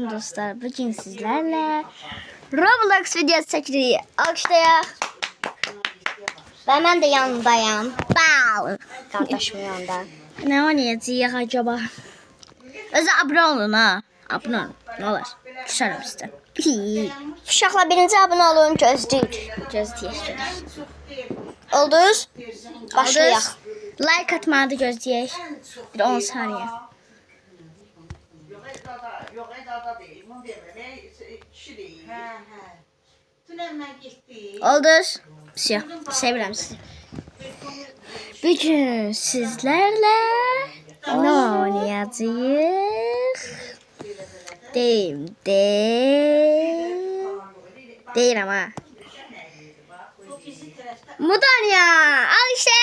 Salam dostlar, bugün sizlerle Roblox videosu çekirik. Alkışlayaq. Və mən də yanındayım. Bau. Qardaşımın yanında. Nə oynayacağıq acaba? Özü abunə olun ha. Abunə olun. Nə olar? Küsərəm sizdən. Uşaqlar birinci abunə olun. Gözləyək. Olduz? Başlayaq. Like atmağı da gözləyək. Bir 10 saniyə. Yok Eda'da değil. Bunu dememe kişi değil. Tünelme gitti. Olduz. Sevirəm sizi. Bugün sizlərlə nə oynayacağıq? Deyirəm ha. Mudanya, al işte.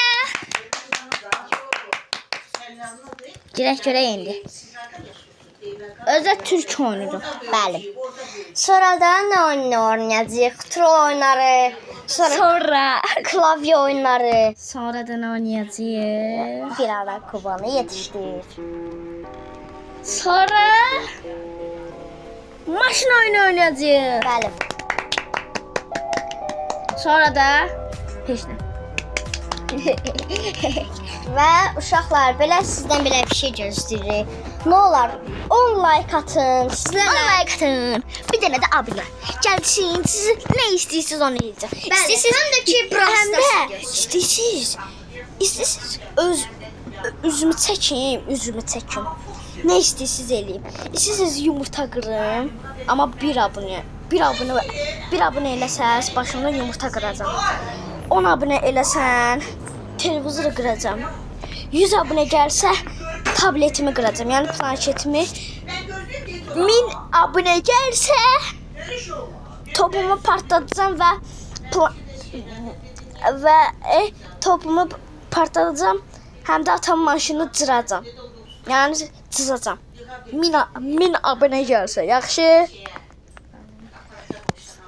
Girək görək indi. Özü Türk oyunu. Bəli. Sonra da nə oynayacağıq? Tro oyunları. Sonra klavye oyunları. Sonra da nə oynayacağıq? Bir ara Kubanı yetişdir. Sonra maşın oyunu oynayacağıq. Bəli. Sonra da heç nə. Və uşaqlar, belə sizdən belə bir şey gözləyirik. Nə olar? 10 like atın. Sizlərlə 10 like atın. Bir dənə də abunə. Gəlsin, siz nə istəyirsiniz onu edəcəm. İstəyirsiniz həm də ki, İstəyirsiniz üzümü çəkim. Nə istəyirsiniz eləyim. İstəyirsiniz yumurta qırım. Amma bir abunə eləsəz, başımda yumurta qıracam. 10 abunə eləsən, televizoru qıracam. 100 abunə gəlsə, tabletimi qıracam, yəni planşetimi. 1000 abunə gəlsə, topumu partladacam həm də atam maşını cıracam. Yəni cızacam. 1000 abunə gəlsə, yaxşı.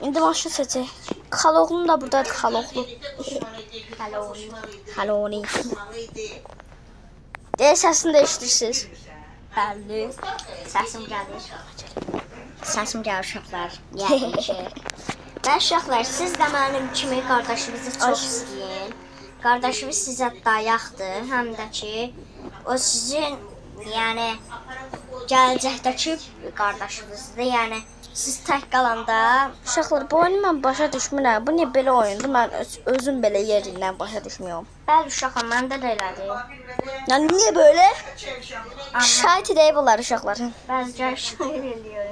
İndi maşın seçək. Xaloğlum da buradadır, xaloğlu. Xaloni. Səsini də eşidirsiniz. Bəli. Səsim gəlir. Səsim gəlir uşaqlar. Və uşaqlar, siz də mənim kimi qardaşınızı çox istəyin. Qardaşınız sizə dayaqdır. Həm də ki, o sizin, yəni, gələcəkdəki qardaşınızdır. Yəni, siz tək qalanda... Uşaqlar, bu oyunu mən başa düşmürəm. Bu niyə belə oyundur? Mən özüm belə yerindən başa düşmüyorum. Bəli, uşaqlar, məndə də elədir. Yəni, niyə belə? Şahit edəyib olar uşaqlar. Bəzəcə şahit ediyor.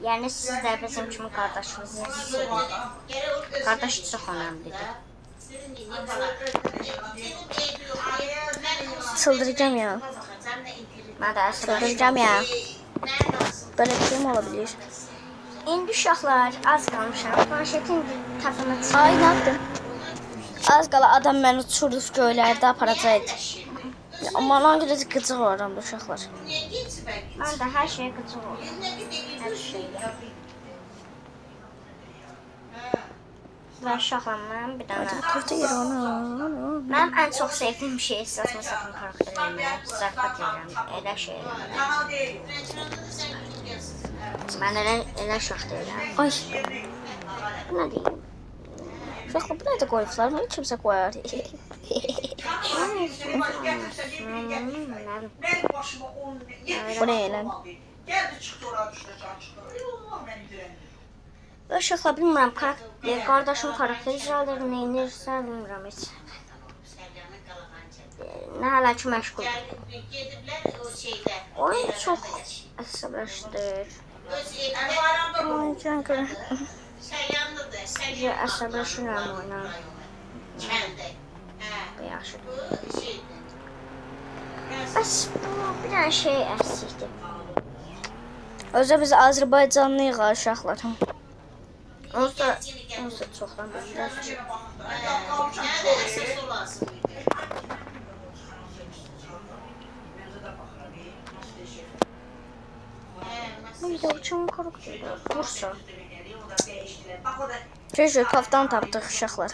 Yəni, siz də bizim kimi qardaşınızı sevin. Qardaş çox önəmlidir. Çıldıracağım ya. Mən də çıldıracağım ya. Böyle bir şey mi olabilir? İndi uşaqlar, az qalmışam. Planşetin tapını çıxır. Ay, nə yaptın? Az qala adam məni uçurdu göylərdə aparacaqdı. Amma ona görə də qıcıq oluram uşaqlar. Mən də hər şeyə qıcıq oluram. Hər şeyə. Və uşaqlar, mən bir dənə... Mənim ən çox sevdiyim şey saçma sapan karakterlərimə zarafat edirəm. Elə şey edirəm. Mən elə şax deyirəm. Ay, bu nə deyim? Uşaqlar, bu nədə qoyublar? Bunu kimsə qoyar. Bu nə elən? Və uşaqlar, bilmirəm, qardaşım karakter icraları neyinirsə, bilmirəm heç. Nə hələ ki məşğuldur. Oyun çox əsəbləşdir. Oyuncan görə. Əsəbləşirəm oyuna. Bu yaxşıdır. Bəs bu bir dənə şey əsikdir. Özə biz Azərbaycanlıyıq uşaqlar. Onsa çoxdan bilirəm. Bu videoçun karakterdir. Bursa. Keşke kaftan tapdıq uşaqlar.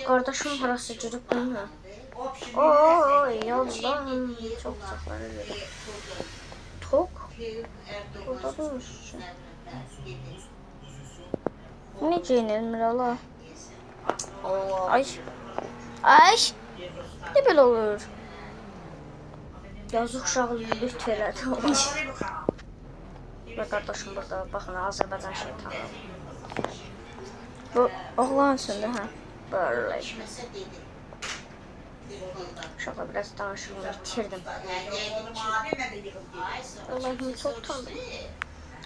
Qardaşım harası girib bilmirəm. Oy, Allahım. Çox uşaqları verir. Çok. Burada durmuşsun. Necə inilmir Allah? Ay. Ay. Ne belə olur? Yazıq uşağı lütf elədi. Ve kardeşim burada bakın Azerbaycan şeytanı. Bu oğlan üstünde ha. Böyle. Şaka biraz danışımı bitirdim. Allah'ım çok utandım.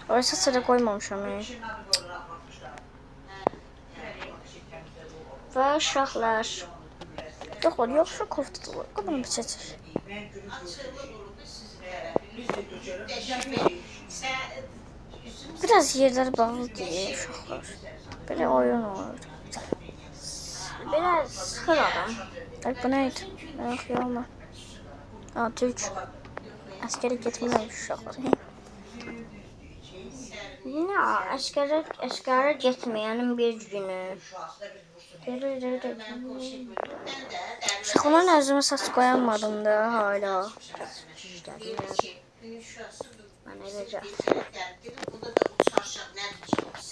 Orası sıra koymamışam yani. Ve uşaqlar. Yox, koftadır. Bunu bir çəkir. Biraz yerler bağlı diye uşaqlar. Böyle oyun olur. Biraz sıxır adam. Ay bu neydi? Yok yorma. Aa Türk. Askere gitmemiş uşaqlar. Yine askere gitmeyenin bir günü. Uşaqlar nəzimə saç qoyamadım da hala. Ben edeceğim.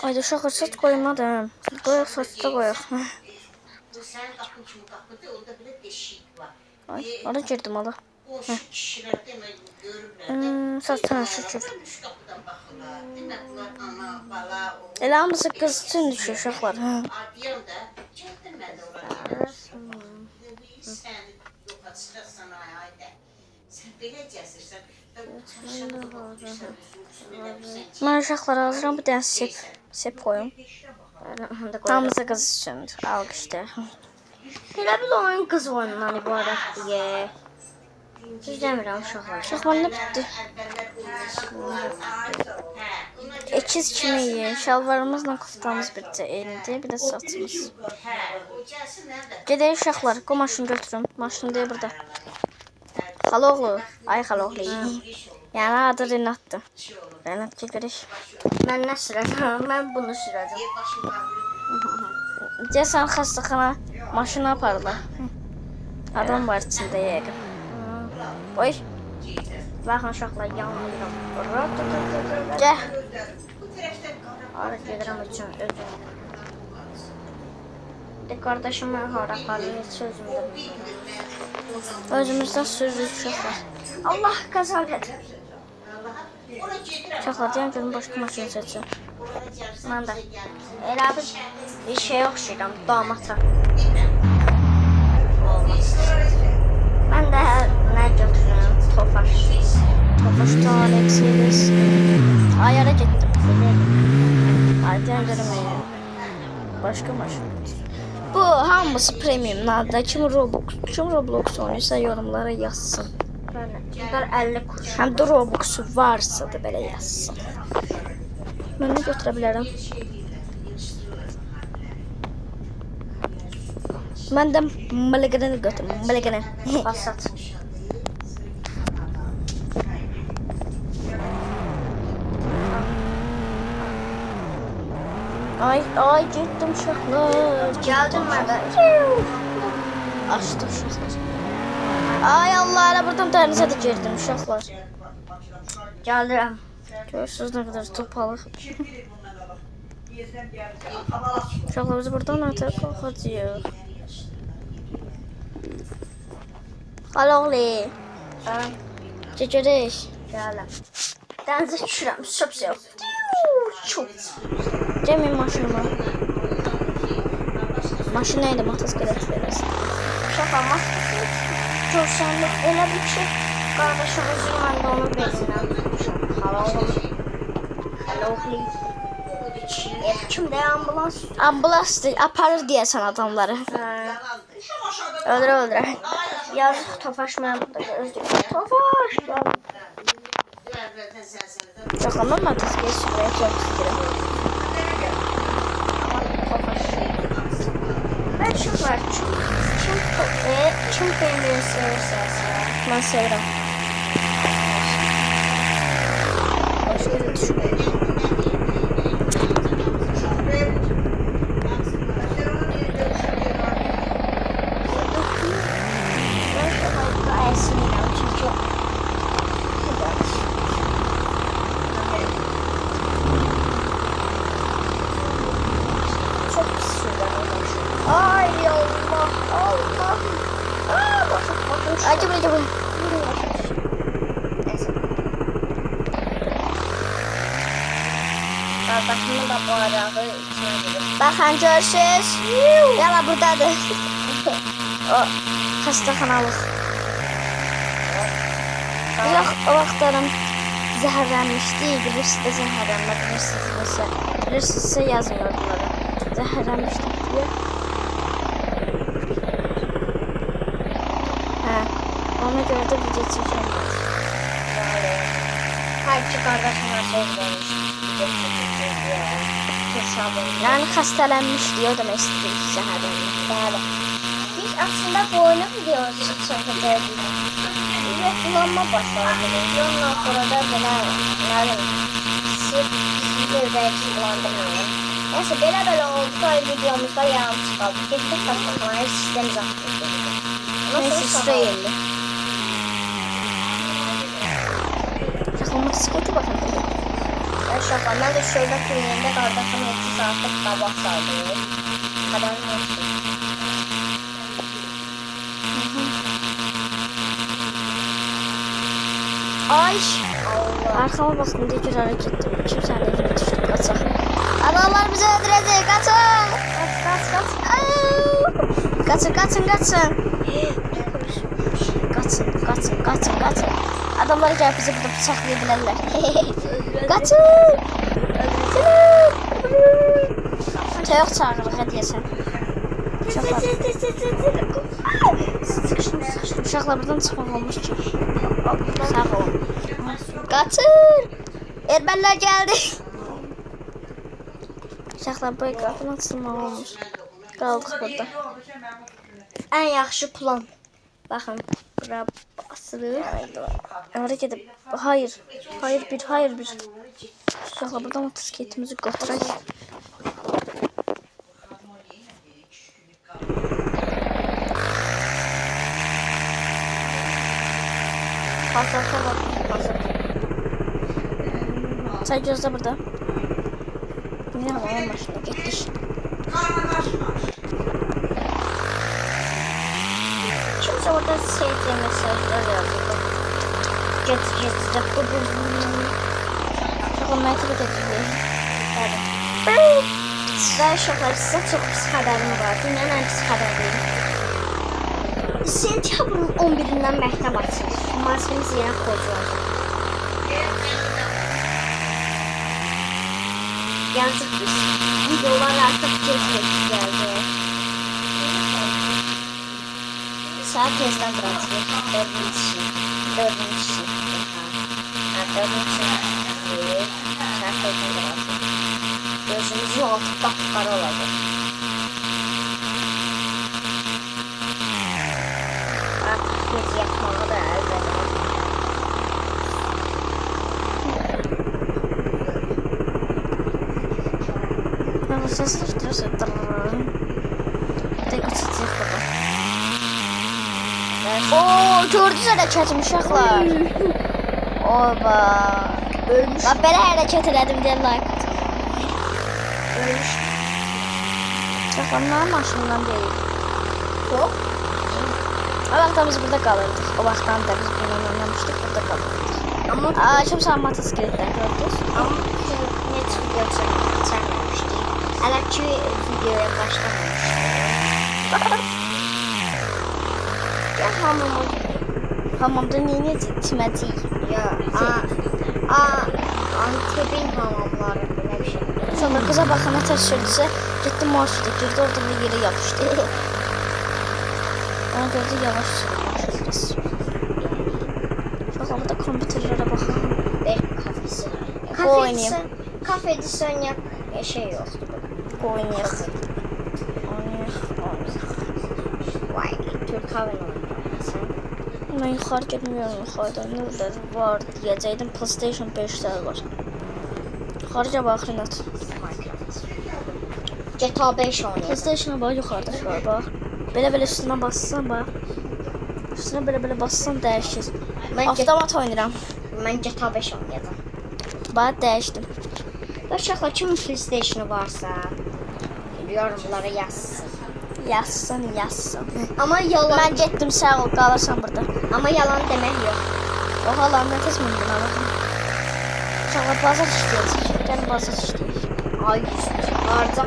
Ayda uşaqlar saç qoymadım. Qoyaq saçda qoyaq. Ay, ara girdim ala. Saçdan şükür. Elə hamısı qız üçün düşür uşaqlar. Mən uşaqlara hazıram, bu dənə sep koyum. Hamısı qız üçündür, alqışdır. Elə bir oyun qız oyunundan ibarət diye. Düz demirəm uşaqlar. Uşaqlar nə bitdi? İkiz kimi yiyin. Şalvarımızla koftamız bitdi elində, bir də saçımız. Gedək uşaqlar, qoy maşını götürüm. Maşını deyə burada. Xaloğlu. Ay xaloğlu. Yəni adı Renatdır. Renat gəlirik. Mən nə sürəcəm? Mən bunu sürəcəm. Deyəsən xəstəxana maşını aparırlar. Adam var içində yəqin. Oy. Baxın uşaqlar yanılmıram. Gəl. Ara gedirəm üçün özüm. De kardeşime hara aparır sözümdə. Özümüzdən sözlük uşaqlar. Allah qəzab edir. Uşaqlar deyəm görüm başqa maşını seçsin. Mən də. Elə bir şey oxşayıram damata. Mən də nə götürürəm? Tofaş. Tofaşdan Mercedes. Ayara getdim. Ay deyəm görüm başqa maşın götürürəm. Bu hamısı premiumlardır. Kim Roblox oynayırsa yorumlara yazsın. Bunlar 50 kuruş. Həm də Roblox'u varsa da belə yazsın. Mən nə götürə bilərəm? Mən də Mulligan'ı götürürəm. Mulligan'ı. Passat. Ay getdim uşaqlar. Gəldim mən də. Açdım uşaqlar. Ay Allah, elə buradan dənizə də girdim uşaqlar. Gəlirəm. Görürsünüz nə qədər topalıq. Uşaqlar biz buradan artıq qalxacağıq. Xaloğlu. Gecərik. Gələm. Dənizə düşürəm. Söp. Çok. Cemil maşınıma. Maşın neydi? Motosiklet verirsin. Şaka motosiklet. Görsenlik elə bir şey. Kardeşim üzüm ben de onu bezinden tutmuşum. Xaloğlu. Kimde ambulans? Ambulans değil. Aparır diyesen adamları. Öldüre. Yazık Tofaş ben burada gördüm. Tofaş. Çok ama motosiklet sürmeyi çok istedim. Ben şu var. Kim beğenmeyi severse. Ben severim. Başka bir düşünmeyi. Acaba acaba. Qardaşımın da bayrağı içine girib. Baxın görürsüz. Yala buradadır. O xəstəxanalıq. Yox, o vaxtlarım zəhərlənmişdi. Bilirsiniz də zəhərlənmə bilirsinizsə yazın yorumlara. Zəhərlənmişdik diye. Hə, ona görə də video çəkilmədi. Hər iki qardaşıma söz vermiş. Yəni xəstələnmişdi, o demək istədik zəhərlənmə. Bəli. Biz aslında bu oyunu videosu çəkəcəkdik. Yoxlanma başladıq. Ondan sonra da belə, sırf bizi ürəyici bulandırmayın. Neyse, belə oldu da videomuzda yarım çıxaldı. Getdik xəstəxanaya sistem zaxtırdı. Neyse, sürəyildi. Şaxlama disketi baxın. Şaka, mən də şöyle klinikdə qardaşım 2 saatlıq qabaq saldım. Xəbərim olsun. Ay! Allah. Arkama baxdım deyə görə hərəkət etdim. Kimsə əleyhinə düşdü, qaçaq. Adamlar bizi öldürəcək, qaçın! Qaçın, qaçın, qaçın! Qaçın. Adamlar gəlib bizi burada bıçaqlaya bilərlər. Qaçın! Toyuq çağırır, hədiyəsən. Uşaqlar buradan çıxmaq olmuş ki. Sağ olun. Qaçın! Ermənilər gəldi. Uşaqlar bu qapını açılmaq olmuş. Qaldıq burada. Ən yaxşı plan. Baxın, bura basılır. Oraya gedib. Hayır bir. Uşaqlar buradan motosikletimizi götürək. Pasata bak, pasata. Çay gözlə burada. Yine hava maşına getdik. Kimse orada sevdiği mesajlar yazdı. Geçti. Çok olmaya tabi edildi. Sizler uşaqlar, sizə çox pis xəbərim var. Dünyanın ən pis xəbəriyim. Sentyabrın 11-dən məktəb açılır. Maskemiz yenə pozulacaq. Yazıq biz. Videolar artıq gec gəldi. Saat tezdən duracaq. 4-cü sinif. Saat tezdən duracaq. Gözümüzün altı qapqara olacaq. Artıq gec yatmağı da əlbəttə. Ama sesler durursa tek uçacak baba. Ooo gördünüz hərəkətim uşaqlar. Oba. Ölmüş. Bax belə hərəkət elədim deyə like atın. Ölmüş. Uşaqlar mənim maşınımdan deyil. Yox. O vaxtda biz burada qalırdıq. O vaxtdan da biz bundan oynamışdıq, burada qalırdıq. Amma Kimsə motosikletdən gördünüz. heç video çəkməmişdik. Hələ ki videoya başlamamışdım. Ya Hamamda neyəcək? Çiməcəyik. ya Antepin hamamları belə bir şey. Sonra qıza baxana təşkildirsə, getdi marşruta girdi, orada bir yerə yapışdı. Ona görə də yavaş sürülmüş. Uşaqlar burada kompüterlərə baxın. Bir kafesi. Oynayayım. Kafede sönyak şey yoxdur. Oynayaq. Vay, Türk Hava Yolları. Mən yuxarı getmiyorum, yuxarıda nələr var deyəcəkdim. PlayStation 5'lər var. Yuxarıca baxın at. GTA 5 oynayır. PlayStation'a bax, yuxarıda şu var, bax. Belə üstünə bassan, bax. Üstünə belə bassan dəyişir. Avtomat oynayıram. Mən GTA 5 oynayacağam. Bax, dəyişdim. Uşaqlar kimin PlayStation'ı varsa yorumlara yazsın. Yazsın. Amma yalan, Mən getdim, sağ ol, qalırsan burada. amma yalan demək yox. O halanda tez mindin ama. Uşaqlar bazar işləyəcək. Gəlin bazar işləyək. Ay,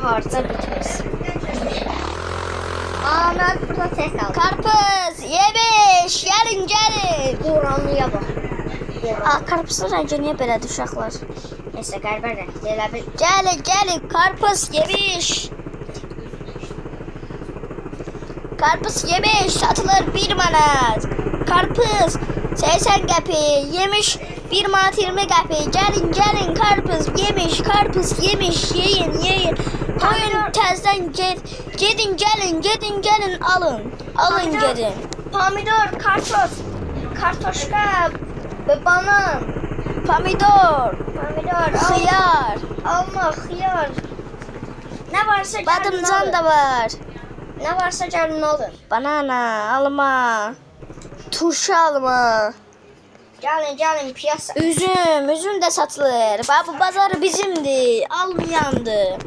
harca bitməz. Mən burada tək qaldım. Karpuz, yemiş, gəlin. Boranlıya bax. Karpuzun rəngi niyə belədir uşaqlar? Nəsə qəribə rəngdə elə bil. Gəlin, karpuz, yemiş. Karpuz yemiş, satılır 1 manat. Karpuz 80 qəpik, yemiş 1 manat 20 qəpik. Gəlin, karpuz yemiş, yeyin. Toyun təzdən gedin, gəlin, alın gedin. Pomidor, kartoşka, banan, Pomidor, xiyar, xiyar, alma, xiyar. Nə varsa gəlin badımcan alın. da var. Nə varsa gəlin alın. Banana, alma, turşu alma. Gəlin piyasa. Üzüm də satılır. Bu bazar bizimdir, almayandır.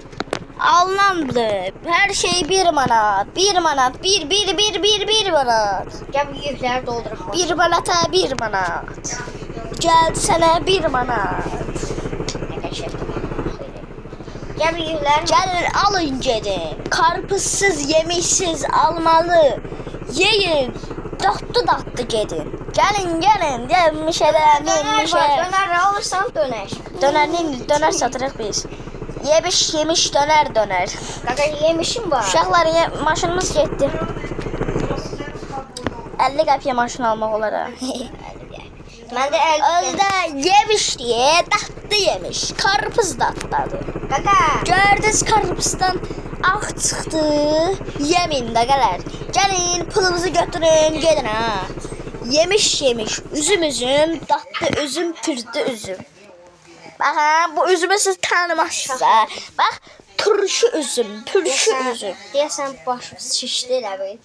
Alınandır. Hər şey 1 manat. 1 manat. 1 manat. Gəl bu yükləri dolduraq. 1 manata 1 manat. Gəldi sənə 1 manat. Nə qəşəng. Gəl bu yükləri. Gəlin alın gedin. Karpuzsuz, yemişsiz almalı. Yeyin. Datlı gedin. Gəlin. Yemişə. Dönər alırsan dönər. Dönər satırıq biz. Yemiş dönər. Qaqa yemişim var. Uşaqlar maşınımız getdi. 50 qəpiyə maşın almaq olar ha. Məndə Özdə yemiş deyə datlı yemiş. Karpuz datladı. Qaqa. Gördünüz karpuzdan ağ çıxdı. Yemin də gələr. Gəlin pulumuzu götürün gedin ha. Yemiş. Üzüm, datlı üzüm, pürdü üzüm. Bax ha, bu üzümü siz tanımazsınız ha. Bax, turşu üzüm. Deyəsən başım şişdi elə bil.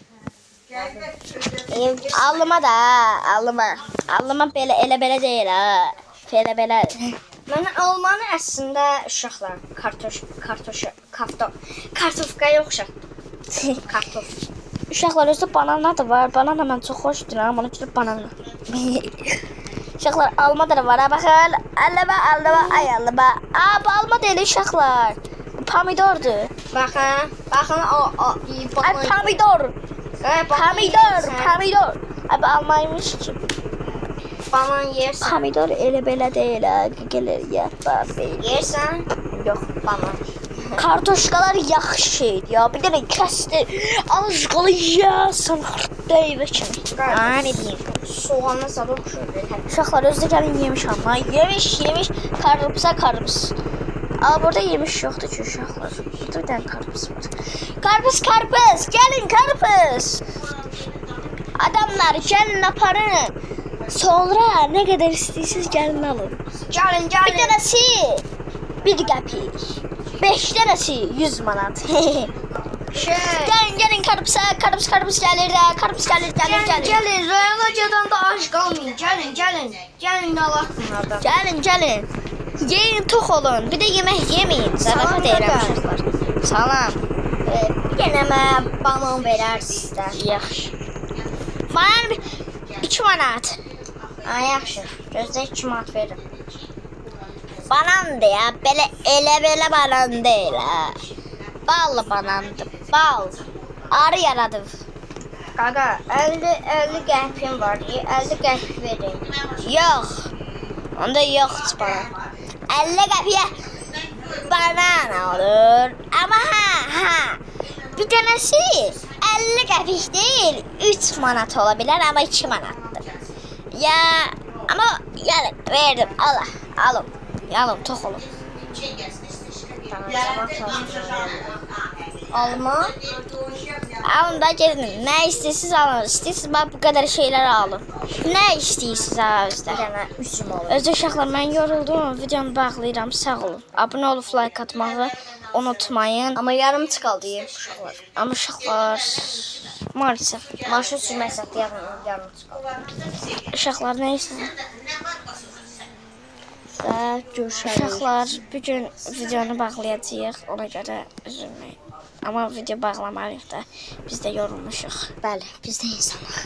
Alma belə deyil ha. Belə. Mən almanı əslində uşaqlar kartofka yox kartof. Uşaqlar özdə banana da var. Banana mən çox xoş deyirəm. Ona görə banana. Uşaqlar alma da var ha. Baxın. Alma. Bu alma deyil uşaqlar. Pomidordur. Baxın Ay pomidor. Abi almaymış ki. Banan yersən. Pomidor elə belə deyil ha. Gəlir yatlar deyil. Yersən? Yox. Banan. Kartoşkalar yaxşı şeydir ya. Bir dənə kəsdir. Az qalı yəsən deyivə kimi. Ne diyeyim. Soğanla sabah oxşur. Uşaqlar özdə gəlin yemiş amma. Yemiş. Karpuz. Burada yemiş yoxdur ki uşaqlar. Burada bir dənə karpuz var. Karpuz. Gəlin karpuz. Adamlar gəlin aparın. Sonra nə qədər istəyirsiniz gəlin alın. Gəlin. Bir dənəsi 1 qəpik. 5 dənəsi 100 manat. Gəlin karpuz gəlir də. Karpuz gəlir. Gəlin. Rayolacadan da ac qalmayın. Gəlin alaq bunlardan. Gəlin. Yeyin tox olun. Bir də yemək yeməyin. Zarafat edirəm uşaqlar. Salam. Bir dənə mənə banan verərsiniz də. Yaxşı. Banan 2 manat. Yaxşı. Gözlə 2 manat verirəm. Banandır ya. Belə banan deyil ha. Ballı banandır. Bal. Arı yaradıb. Qaqa, 50 qəpim var. 50 qəpik verin. Yox. Onda yoxdur banan. 50 qəpiyə banan olur. Amma bir dənəsi 50 qəpik deyil, 3 manat ola bilər, amma 2 manatdır. Ya, amma gəlin, verdim, alın, tox olun. Alma. Alın da gedin, nə istəyirsiniz alın, istəyirsiniz bax bu qədər şeyləri alın. Nə istəyirsiniz ha özdə? Bir dənə üzüm olur. Özdə uşaqlar, mən yoruldum, videonu bağlayıram, sağ olun. Abunə olub like atmağı unutmayın. Amma yarım qaldı uşaqlar. Amma uşaqlar, maalesef. Maşın sürmək saatı yarım qaldı. Uşaqlar neysə. Saat görüşərik. Uşaqlar, bugün videonu bağlayacağıq, ona görə üzülməyin. Amma video bağlamalıyıq da, biz də yorulmuşuq. Bəli, biz də insanıq.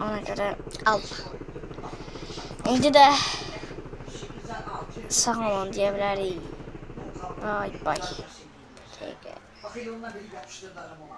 Ona görə Al. indi də sağ olun deyə bilərik. Bay bay. Bakı yoluna bir yapıştırdı adam onu.